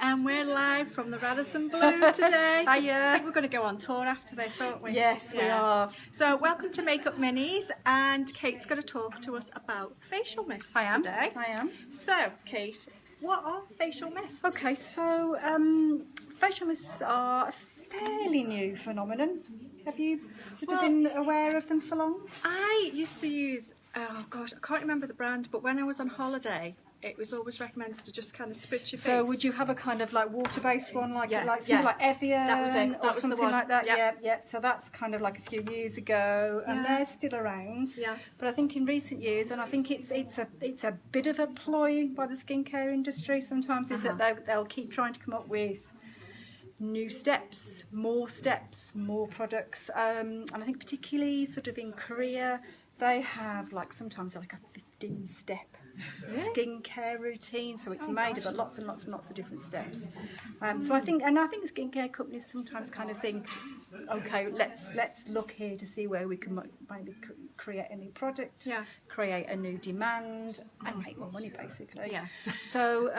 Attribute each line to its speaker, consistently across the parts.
Speaker 1: and we're live from the Radisson Blue today. I think we're going to go on tour after this, aren't we?
Speaker 2: Yes, we are.
Speaker 1: So welcome to Makeup Minis, and Kate's going to talk to us about facial mists today.
Speaker 2: I am.
Speaker 1: So, Kate, what are facial mists?
Speaker 2: Okay, so facial mists are a fairly new phenomenon. Have you sort of been aware of them for long?
Speaker 1: I used to use, oh gosh, I can't remember the brand, but when I was on holiday, it was always recommended to just kind of spritz your face.
Speaker 2: So would you have a kind of like water-based one, like something like Evian
Speaker 1: that was it.
Speaker 2: or something like that? Yeah. So that's kind of like a few years ago, and they're still around.
Speaker 1: Yeah.
Speaker 2: But I think in recent years, and I think it's a bit of a ploy by the skincare industry. Sometimes is that they'll keep trying to come up with new steps, more products, and I think particularly sort of in Korea, they have like sometimes like a 15-step skincare routine, so it's made of lots and lots of different steps. So I think skincare companies sometimes kind of think, okay, let's look here to see where we can maybe create a new product, create a new demand, and make more money basically. So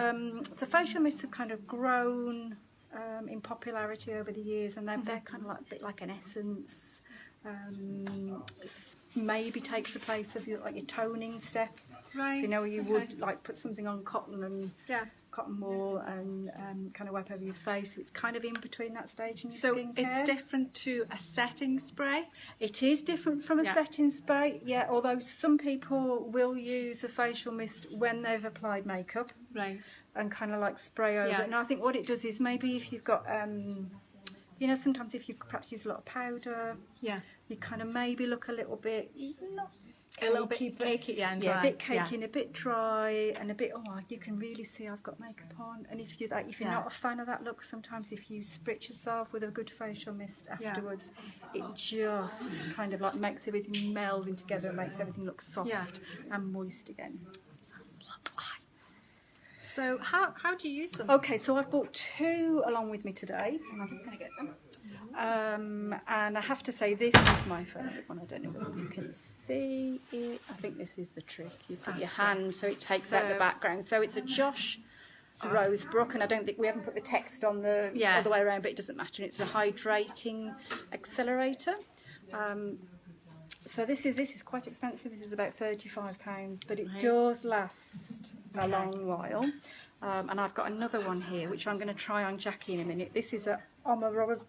Speaker 2: facial mists have kind of grown in popularity over the years, and they're kind of like a bit like an essence. Maybe takes the place of your toning step. Right. So you would like put something on cotton and cotton wool and kind of wipe over your face. So it's kind of in between that stage in your skincare.
Speaker 1: So it's different to a setting spray?
Speaker 2: It is different from a setting spray, although some people will use a facial mist when they've applied makeup.
Speaker 1: Right.
Speaker 2: And kind of like spray over it. And I think what it does is maybe if you've got sometimes if you perhaps use a lot of powder, you kind of maybe look a little bit
Speaker 1: a little bit cakey and dry.
Speaker 2: A bit cakey and a bit dry and a bit, you can really see I've got makeup on. And if you're not a fan of that look, sometimes if you spritz yourself with a good facial mist afterwards, it just kind of like makes everything meld in together and makes everything look soft and moist again. Sounds lovely.
Speaker 1: So how do you use them?
Speaker 2: Okay, so I've brought two along with me today, and I'm just going to get them. And I have to say, this is my favourite one. I don't know whether you can see it. I think this is the trick. You put your hand so it takes out the background. So it's a Josh Rosebrook, and I don't think we haven't put the text on the other way around, but it doesn't matter. And it's a hydrating accelerator. So this is quite expensive. This is about £35, but it does last a long while. And I've got another one here, which I'm going to try on Jackie in a minute. This is a Omarova.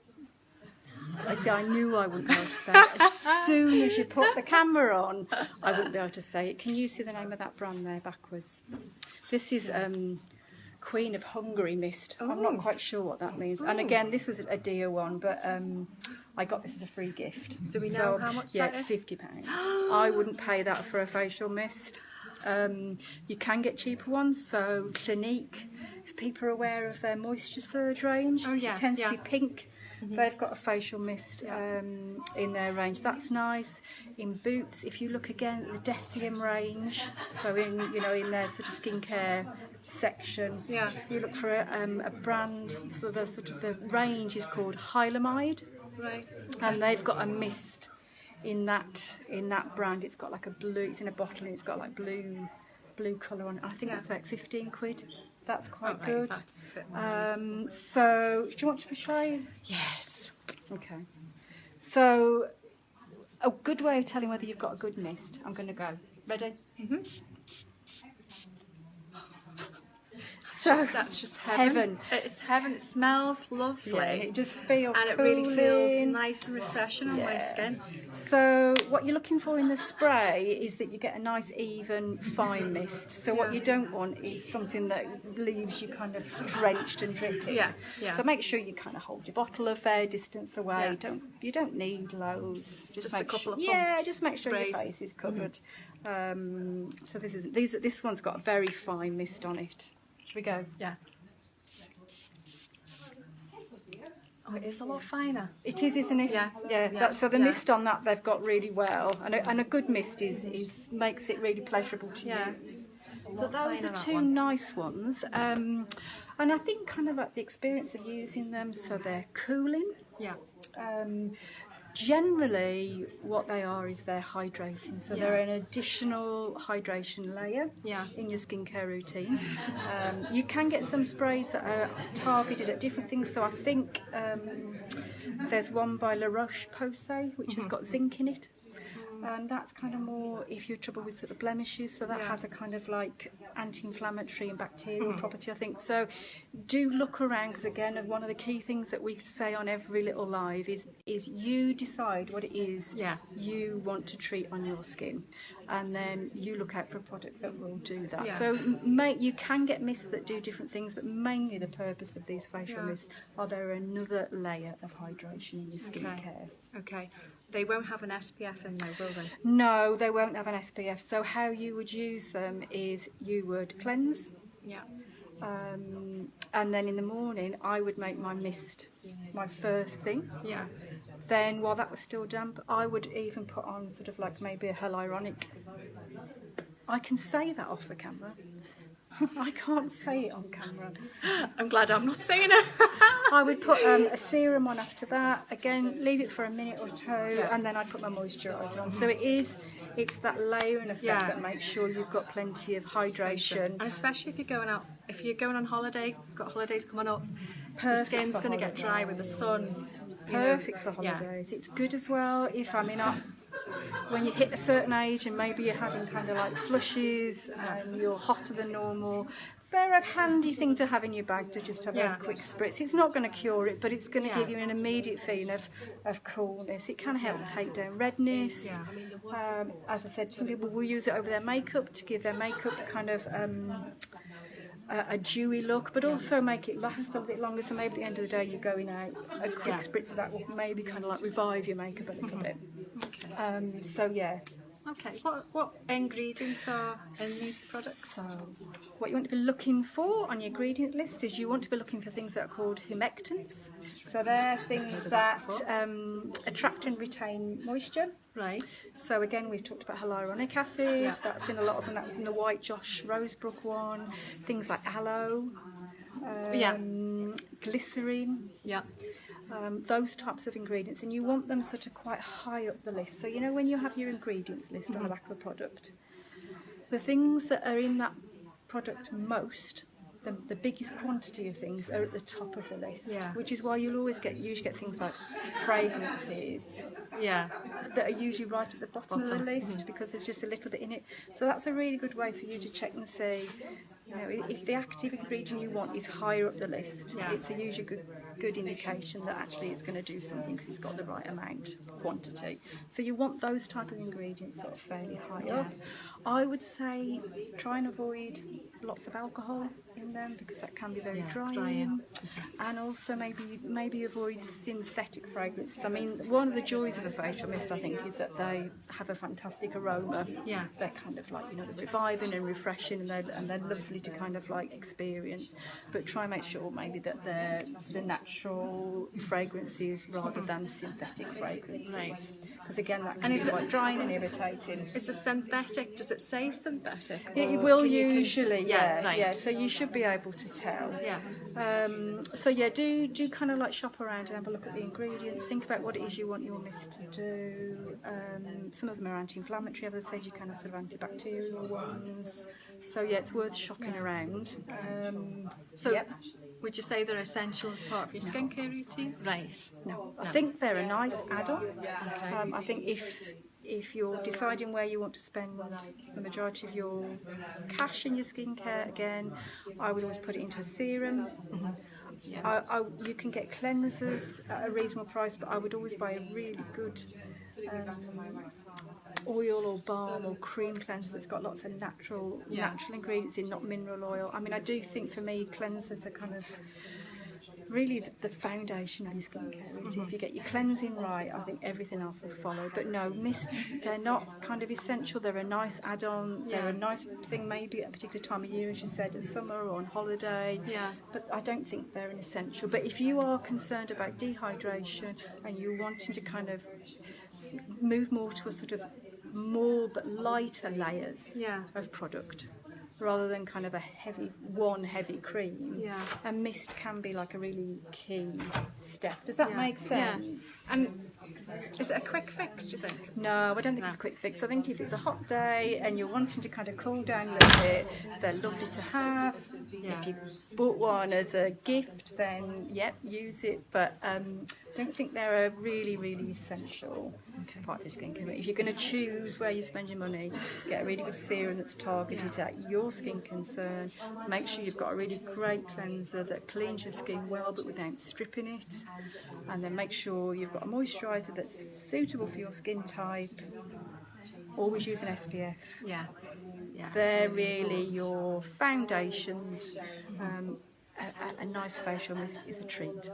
Speaker 2: I knew I wouldn't be able to say it. As soon as you put the camera on, I wouldn't be able to say it. Can you see the name of that brand there backwards? This is Queen of Hungary mist. I'm not quite sure what that means. And again, this was a dear one, but I got this as a free gift.
Speaker 1: Do we know how much that is?
Speaker 2: Yeah, it's £50. I wouldn't pay that for a facial mist. You can get cheaper ones, so Clinique, if people are aware of their Moisture Surge range, it tends to be pink. They've got a facial mist in their range. That's nice. In Boots, if you look again at the Decium range, so in their sort of skincare section, you look for a brand. So the range is called Hylamide, and they've got a mist in that brand. It's got like a blue. It's in a bottle and it's got like blue colour on it. I think that's about £15. That's quite good.
Speaker 1: That's a bit
Speaker 2: so, do you want to try?
Speaker 1: Yes.
Speaker 2: Okay. So, a good way of telling whether you've got a good mist. I'm going to go. Ready? So
Speaker 1: that's just heaven. It's heaven. It smells lovely.
Speaker 2: And it just feels
Speaker 1: and it really feels nice and refreshing on my skin.
Speaker 2: So what you're looking for in the spray is that you get a nice even fine mist. So what you don't want is something that leaves you kind of drenched and dripping. So make sure you kind of hold your bottle a fair distance away. You don't need loads.
Speaker 1: Just make a couple of pumps.
Speaker 2: Just make sure your face is covered. So this one's got a very fine mist on it. Should we go?
Speaker 1: Yeah. Oh, it is a lot finer.
Speaker 2: It is, isn't it?
Speaker 1: Yeah.
Speaker 2: So the mist on that they've got really well, and a good mist is makes it really pleasurable to use. So those are two nice ones, and I think kind of like the experience of using them. So they're cooling. Generally, what they are is they're hydrating, so they're an additional hydration layer in your skincare routine. You can get some sprays that are targeted at different things, so I think there's one by La Roche-Posay which has got zinc in it, and that's kind of more if you're trouble with sort of blemishes, so that has a kind of like anti-inflammatory and bacterial property, I think. So do look around, because again, one of the key things that we say on every little live is you decide what it is you want to treat on your skin, and then you look out for a product that will do that. So you can get mists that do different things, but mainly the purpose of these facial mists are they're another layer of hydration in your skincare.
Speaker 1: Okay. They won't have an SPF in there, will they?
Speaker 2: No, they won't have an SPF. So how you would use them is you would cleanse.
Speaker 1: Yeah.
Speaker 2: And then in the morning, I would make my mist my first thing.
Speaker 1: Yeah.
Speaker 2: Then while that was still damp, I would even put on sort of like maybe a hyaluronic. I can say that off the camera. I can't say it on camera.
Speaker 1: I'm glad I'm not saying it.
Speaker 2: I would put a serum on after that. Again, leave it for a minute or two, and then I'd put my moisturiser on. So it's that layering effect that makes sure you've got plenty of hydration.
Speaker 1: And especially if you're going on holiday, you've got holidays coming up,
Speaker 2: Perfect
Speaker 1: your skin's
Speaker 2: for
Speaker 1: going to get dry with the sun.
Speaker 2: Perfect for holidays. It's good as well if, when you hit a certain age and maybe you're having kind of like flushes and you're hotter than normal, they're a handy thing to have in your bag to just have a quick spritz. It's not going to cure it, but it's going to give you an immediate feeling of coolness. It can help take down redness. As I said, some people will use it over their makeup to give their makeup kind of a dewy look, but also make it last a bit longer, so maybe at the end of the day you're going out, a quick spritz of that will maybe kind of like revive your makeup a little bit.
Speaker 1: Okay, what ingredients are in these products?
Speaker 2: So what you want to be looking for on your ingredient list is you want to be looking for things that are called humectants. So they're things that attract and retain moisture.
Speaker 1: Right.
Speaker 2: So again, we've talked about hyaluronic acid. That's in a lot of them. That was in the White Josh Rosebrook one. Things like aloe, glycerin.
Speaker 1: Yeah.
Speaker 2: Those types of ingredients, and you want them sort of quite high up the list. So you know when you have your ingredients list on the back of a product, the things that are in that product most, the biggest quantity of things are at the top of the list, which is why you'll always usually get things like fragrances that are usually right at the bottom of the list because there's just a little bit in it. So that's a really good way for you to check and see, you know, if the active ingredient you want is higher up the list, it's a usually good indication that actually it's going to do something because it's got the right amount, quantity. So you want those type of ingredients sort of fairly high up. I would say try and avoid lots of alcohol in them because that can be very drying. And also maybe avoid synthetic fragrances. I mean, one of the joys of a facial mist, I think, is that they have a fantastic aroma. They're kind of like, you know, they're reviving and refreshing, and they're lovely to kind of like experience. But try and make sure maybe that they're sort of natural fragrances rather than synthetic fragrances.
Speaker 1: Right.
Speaker 2: Because again, that can be quite drying and irritating.
Speaker 1: Is it synthetic? Does it say synthetic?
Speaker 2: It will usually,
Speaker 1: right.
Speaker 2: So you should be able to tell. Do kind of like shop around and have a look at the ingredients. Think about what it is you want your mist to do. Some of them are anti-inflammatory. Others say you can have sort of antibacterial ones. So it's worth shopping around.
Speaker 1: Would you say they're essential as part of your skincare routine? Right.
Speaker 2: No, I think they're a nice add-on. I think if you're deciding where you want to spend the majority of your cash in your skincare, again, I would always put it into a serum. You can get cleansers at a reasonable price, but I would always buy a really good oil or balm or cream cleanser that's got lots of natural ingredients in, not mineral oil. I mean, I do think for me cleansers are kind of really the foundation of your skincare routine. If you get your cleansing right, I think everything else will follow. But no, mists, they're not kind of essential. They're a nice add-on. They're a nice thing maybe at a particular time of year, as you said, in summer or on holiday. But I don't think they're an essential. But if you are concerned about dehydration and you're wanting to kind of move more to a sort of more but lighter layers of product, rather than kind of a heavy cream.
Speaker 1: Yeah.
Speaker 2: And mist can be like a really key step. Does that make sense?
Speaker 1: Yeah. And is it a quick fix, do you think?
Speaker 2: No, I don't think it's a quick fix. I think if it's a hot day and you're wanting to kind of cool down a little bit, they're lovely to have.
Speaker 1: Yeah.
Speaker 2: If you bought one as a gift, then yep, use it. But don't think they're a really, really essential part of the skincare. If you're going to choose where you spend your money, get a really good serum that's targeted at your skin concern. Make sure you've got a really great cleanser that cleans your skin well but without stripping it. And then make sure you've got a moisturiser that's suitable for your skin type. Always use an SPF.
Speaker 1: Yeah. Yeah.
Speaker 2: They're really your foundations. A nice facial mist is a treat.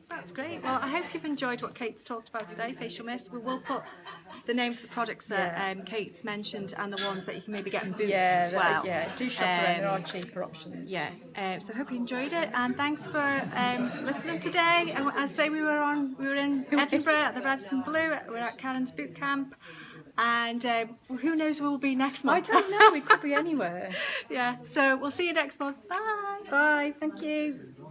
Speaker 1: That's great. Well, I hope you've enjoyed what Kate's talked about today, facial mist. We will put the names of the products that Kate's mentioned and the ones that you can maybe get in Boots as well.
Speaker 2: Yeah, do shop around. There are cheaper options.
Speaker 1: Yeah. So I hope you enjoyed it, and thanks for listening today. And as I say, we were in Edinburgh at the Radisson Blue. We're at Karen's boot camp. And who knows where we'll be next month?
Speaker 2: I don't know. We could be anywhere.
Speaker 1: Yeah. So we'll see you next month. Bye.
Speaker 2: Bye. Thank you.